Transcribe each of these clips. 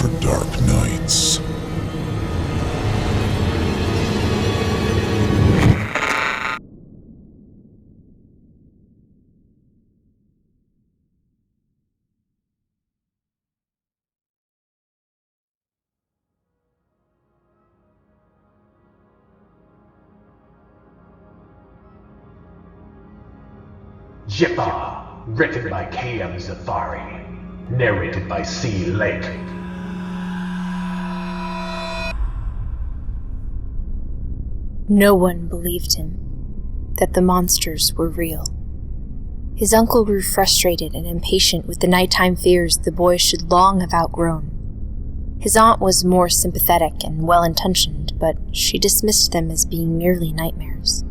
for dark nights. Jippa, written by K.M. Zafari, narrated by C. Lake. No one believed him that the monsters were real. His uncle grew frustrated and impatient with the nighttime fears the boy should long have outgrown. His aunt was more sympathetic and well-intentioned, but she dismissed them as being merely nightmares.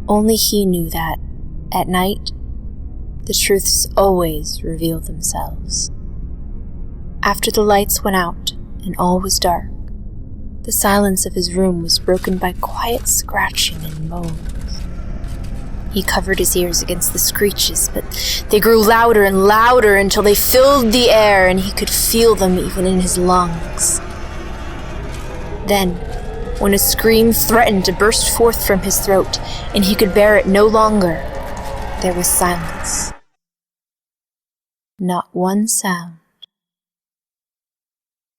Only he knew that, at night, the truths always reveal themselves. After the lights went out and all was dark, the silence of his room was broken by quiet scratching and moans. He covered his ears against the screeches, but they grew louder and louder until they filled the air and he could feel them even in his lungs. Then, when a scream threatened to burst forth from his throat and he could bear it no longer, there was silence. Not one sound.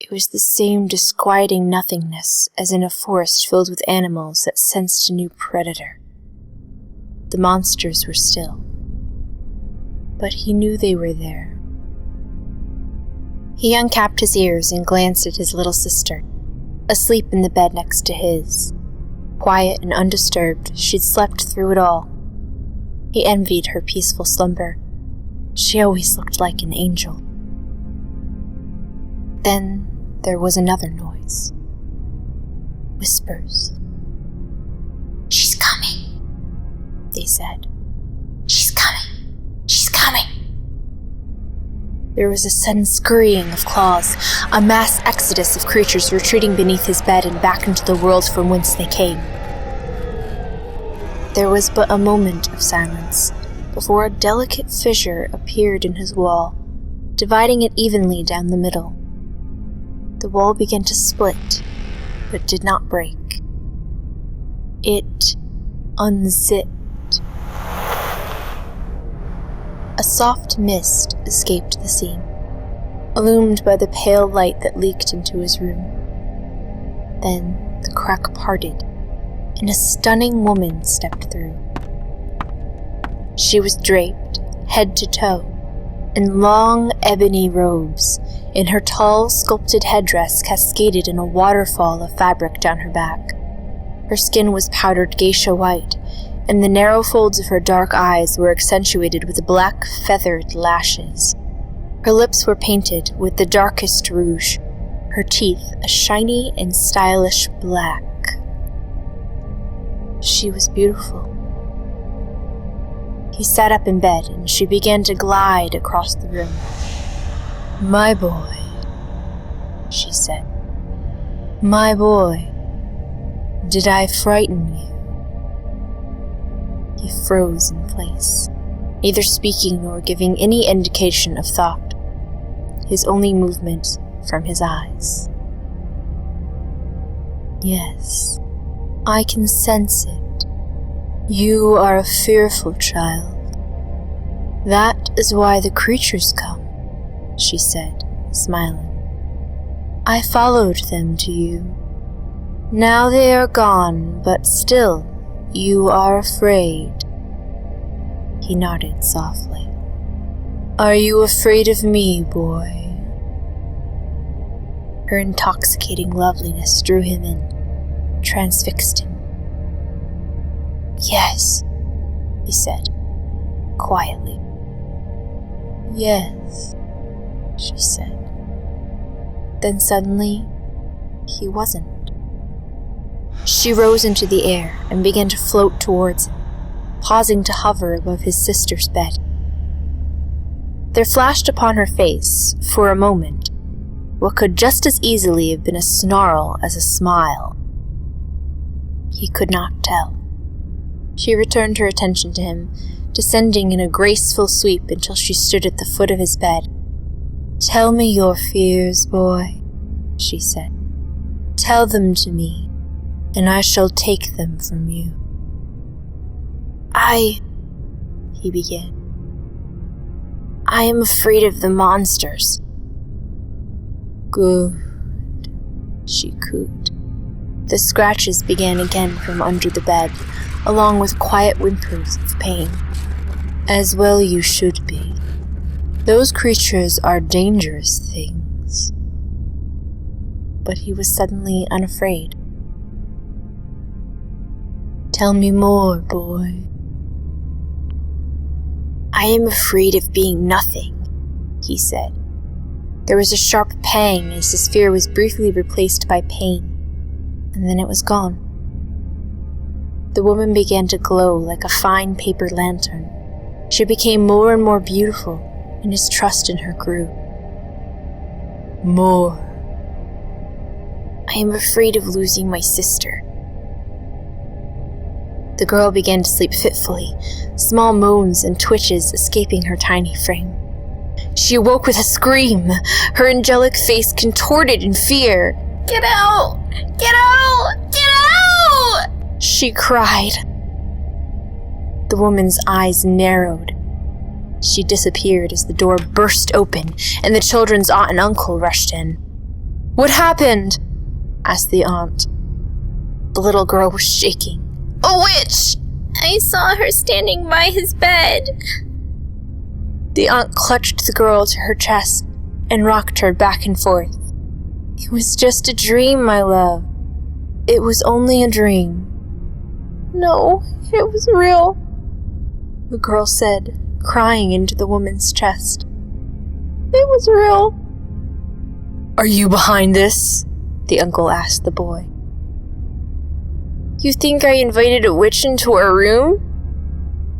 It was the same disquieting nothingness as in a forest filled with animals that sensed a new predator. The monsters were still, but he knew they were there. He uncapped his ears and glanced at his little sister, asleep in the bed next to his. Quiet and undisturbed, she'd slept through it all. He envied her peaceful slumber. She always looked like an angel. Then there was another noise. Whispers. "She's coming," they said. "She's coming. She's coming." There was a sudden scurrying of claws, a mass exodus of creatures retreating beneath his bed and back into the world from whence they came. There was but a moment of silence before a delicate fissure appeared in his wall, dividing it evenly down the middle. The wall began to split, but did not break. It unzipped. A soft mist escaped the seam, illumined by the pale light that leaked into his room. Then the crack parted, and a stunning woman stepped through. She was draped, head to toe, in long ebony robes, and her tall, sculpted headdress cascaded in a waterfall of fabric down her back. Her skin was powdered geisha white, and the narrow folds of her dark eyes were accentuated with black feathered lashes. Her lips were painted with the darkest rouge, her teeth a shiny and stylish black. She was beautiful. He sat up in bed, and she began to glide across the room. "My boy," she said. "My boy, did I frighten you?" He froze in place, neither speaking nor giving any indication of thought, his only movement from his eyes. "Yes, I can sense it. You are a fearful child. That is why the creatures come," she said, smiling. "I followed them to you. Now they are gone, but still you are afraid." He nodded softly. "Are you afraid of me, boy?" Her intoxicating loveliness drew him in, transfixed him. "Yes," he said, quietly. "Yes," she said. Then suddenly, he wasn't. She rose into the air and began to float towards him, pausing to hover above his sister's bed. There flashed upon her face, for a moment, what could just as easily have been a snarl as a smile. He could not tell. She returned her attention to him, descending in a graceful sweep until she stood at the foot of his bed. Tell me your fears, boy, she said. Tell them to me, and I shall take them from you. He began. I am afraid of the monsters. Good, she cooed. The scratches began again from under the bed, along with quiet whimpers of pain. As well you should be. Those creatures are dangerous things. But he was suddenly unafraid. Tell me more, boy. I am afraid of being nothing, he said. There was a sharp pang as his fear was briefly replaced by pain, and then it was gone. The woman began to glow like a fine paper lantern. She became more and more beautiful, and his trust in her grew. More. I am afraid of losing my sister. The girl began to sleep fitfully, small moans and twitches escaping her tiny frame. She awoke with a scream, her angelic face contorted in fear. Get out! Get out! Get out! She cried. The woman's eyes narrowed. She disappeared as the door burst open and the children's aunt and uncle rushed in. What happened? Asked the aunt. The little girl was shaking. A witch! I saw her standing by his bed. The aunt clutched the girl to her chest and rocked her back and forth. It was just a dream, my love. It was only a dream. No, it was real, the girl said, crying into the woman's chest. It was real. Are you behind this? The uncle asked the boy. You think I invited a witch into our room?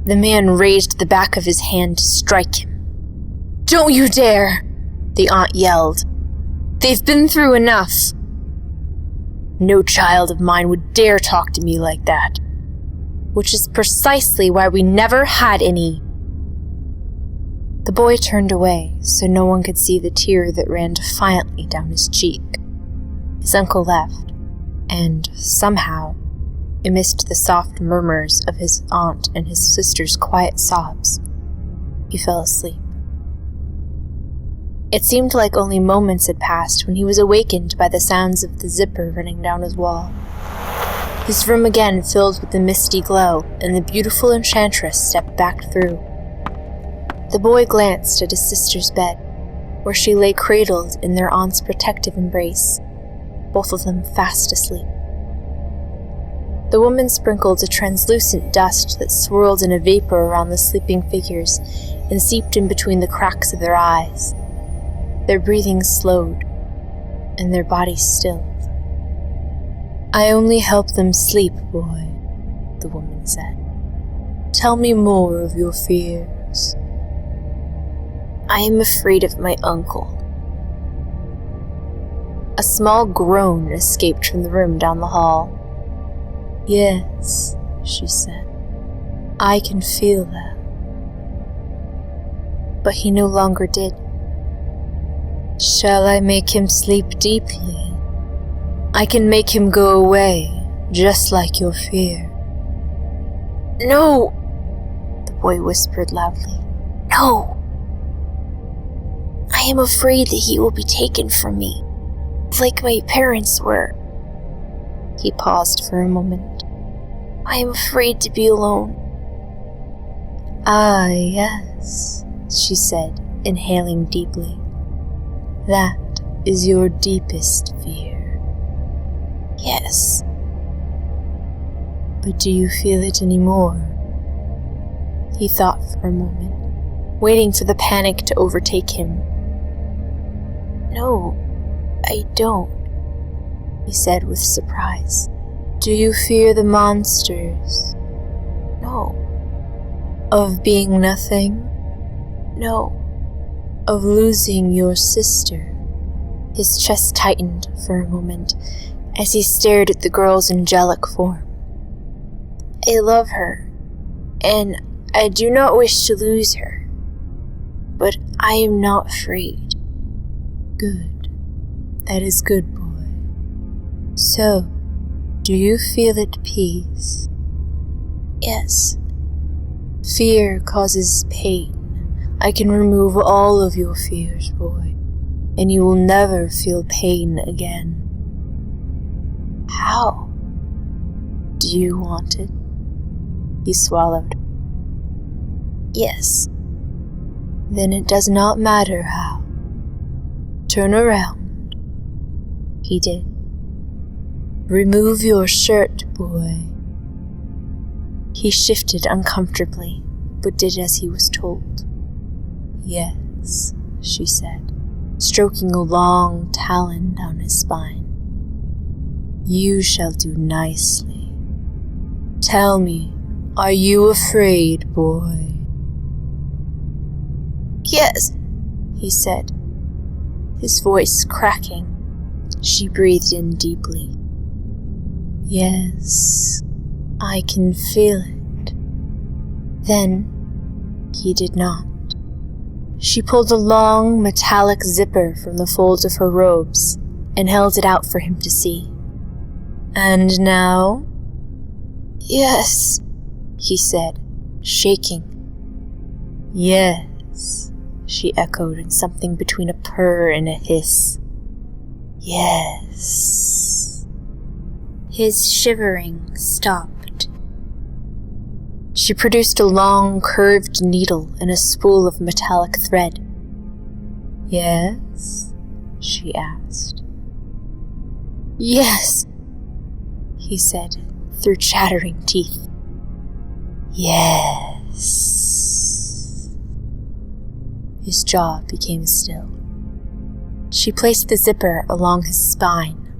The man raised the back of his hand to strike him. Don't you dare! The aunt yelled. They've been through enough. No child of mine would dare talk to me like that. Which is precisely why we never had any. The boy turned away so no one could see the tear that ran defiantly down his cheek. His uncle left, and somehow, amidst the soft murmurs of his aunt and his sister's quiet sobs, he fell asleep. It seemed like only moments had passed when he was awakened by the sounds of the zipper running down his wall. His room again filled with the misty glow, and the beautiful enchantress stepped back through. The boy glanced at his sister's bed, where she lay cradled in their aunt's protective embrace, both of them fast asleep. The woman sprinkled a translucent dust that swirled in a vapor around the sleeping figures and seeped in between the cracks of their eyes. Their breathing slowed, and their bodies stilled. I only help them sleep, boy, the woman said. Tell me more of your fears. I am afraid of my uncle. A small groan escaped from the room down the hall. Yes, she said. I can feel that. But he no longer did. Shall I make him sleep deeply? I can make him go away, just like your fear. No, the boy whispered loudly. No. I am afraid that he will be taken from me, like my parents were. He paused for a moment. I am afraid to be alone. Ah, yes, she said, inhaling deeply. That is your deepest fear. Yes. But do you feel it anymore? He thought for a moment, waiting for the panic to overtake him. No, I don't, he said with surprise. Do you fear the monsters? No. Of being nothing? No. Of losing your sister? His chest tightened for a moment as he stared at the girl's angelic form. I love her, and I do not wish to lose her, but I am not afraid. Good. That is good, boy. So, do you feel at peace? Yes. Fear causes pain. I can remove all of your fears, boy, and you will never feel pain again. How? Do you want it? He swallowed. Yes. Then it does not matter how. Turn around. He did. Remove your shirt, boy. He shifted uncomfortably, but did as he was told. Yes, she said, stroking a long talon down his spine. You shall do nicely. Tell me, are you afraid, boy? Yes, he said, his voice cracking. She breathed in deeply. Yes, I can feel it. Then, he did not. She pulled a long, metallic zipper from the folds of her robes and held it out for him to see. And now? Yes, he said, shaking. Yes, she echoed in something between a purr and a hiss. Yes. His shivering stopped. She produced a long, curved needle and a spool of metallic thread. Yes? She asked. Yes, he said, through chattering teeth. Yes. His jaw became still. She placed the zipper along his spine.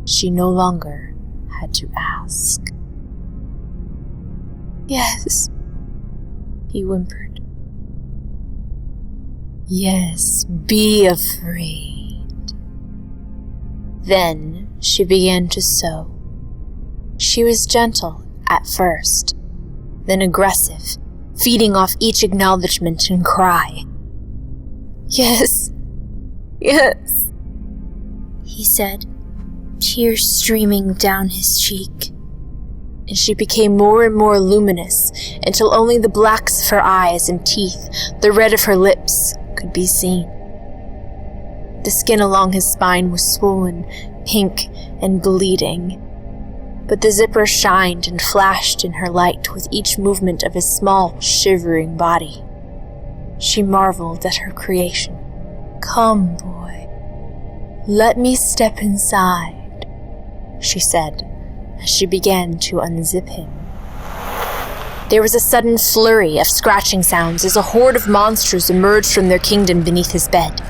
She no longer had to ask. Yes, he whimpered. Yes, be afraid. Then she began to sew. She was gentle at first, then aggressive, feeding off each acknowledgement and cry. Yes, yes, he said, tears streaming down his cheek. And she became more and more luminous until only the blacks of her eyes and teeth, the red of her lips, could be seen. The skin along his spine was swollen, pink, and bleeding. But the zipper shined and flashed in her light with each movement of his small, shivering body. She marveled at her creation. Come, boy. Let me step inside, she said, as she began to unzip him. There was a sudden flurry of scratching sounds as a horde of monsters emerged from their kingdom beneath his bed.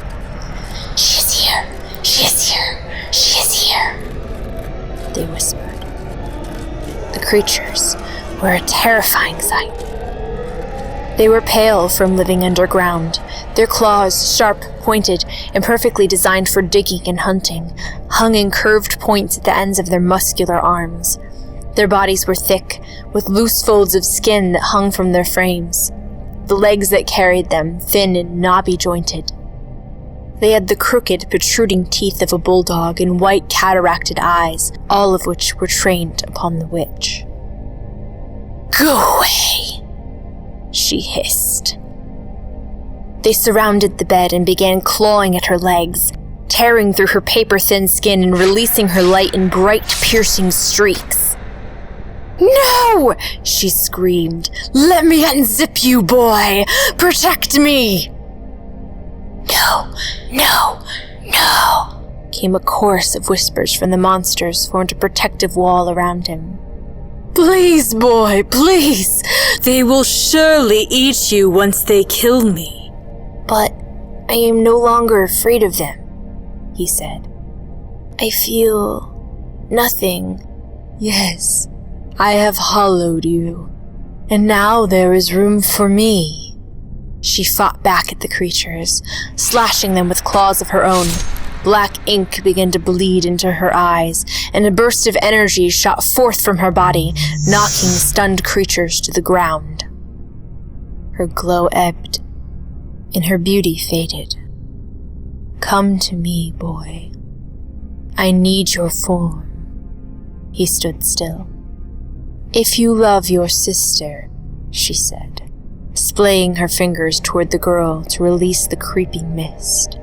She is here! She is here! She is here! They whispered. The creatures were a terrifying sight. They were pale from living underground, their claws sharp, pointed, and perfectly designed for digging and hunting, hung in curved points at the ends of their muscular arms. Their bodies were thick, with loose folds of skin that hung from their frames, the legs that carried them thin and knobby-jointed. They had the crooked, protruding teeth of a bulldog and white, cataracted eyes, all of which were trained upon the witch. Go away, she hissed. They surrounded the bed and began clawing at her legs, tearing through her paper-thin skin and releasing her light in bright, piercing streaks. No! She screamed. Let me unzip you, boy! Protect me! No, no, no, came a chorus of whispers from the monsters formed a protective wall around him. Please, boy, please! They will surely eat you once they kill me. But I am no longer afraid of them, he said. I feel nothing. Yes, I have hollowed you, and now there is room for me. She fought back at the creatures, slashing them with claws of her own. Black ink began to bleed into her eyes, and a burst of energy shot forth from her body, knocking the stunned creatures to the ground. Her glow ebbed, and her beauty faded. Come to me, boy. I need your form. He stood still. If you love your sister, she said, splaying her fingers toward the girl to release the creeping mist,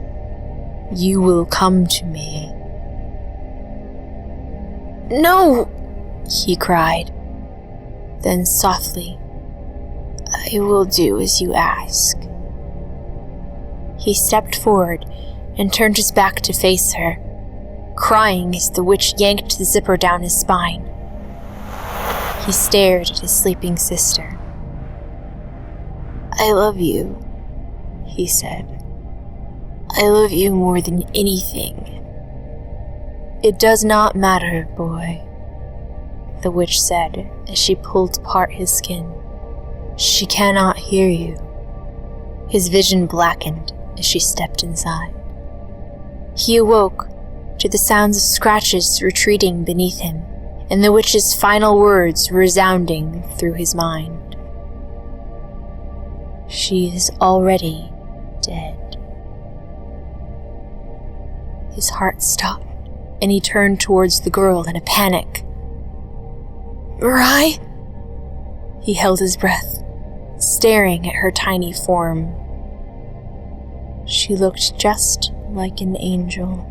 you will come to me. No, he cried. Then softly, I will do as you ask. He stepped forward and turned his back to face her, crying as the witch yanked the zipper down his spine. He stared at his sleeping sister. I love you, he said. I love you more than anything. It does not matter, boy, the witch said as she pulled apart his skin. She cannot hear you. His vision blackened as she stepped inside. He awoke to the sounds of scratches retreating beneath him, and the witch's final words resounding through his mind. She is already dead. His heart stopped, and he turned towards the girl in a panic. Mirai? He held his breath, staring at her tiny form. She looked just like an angel.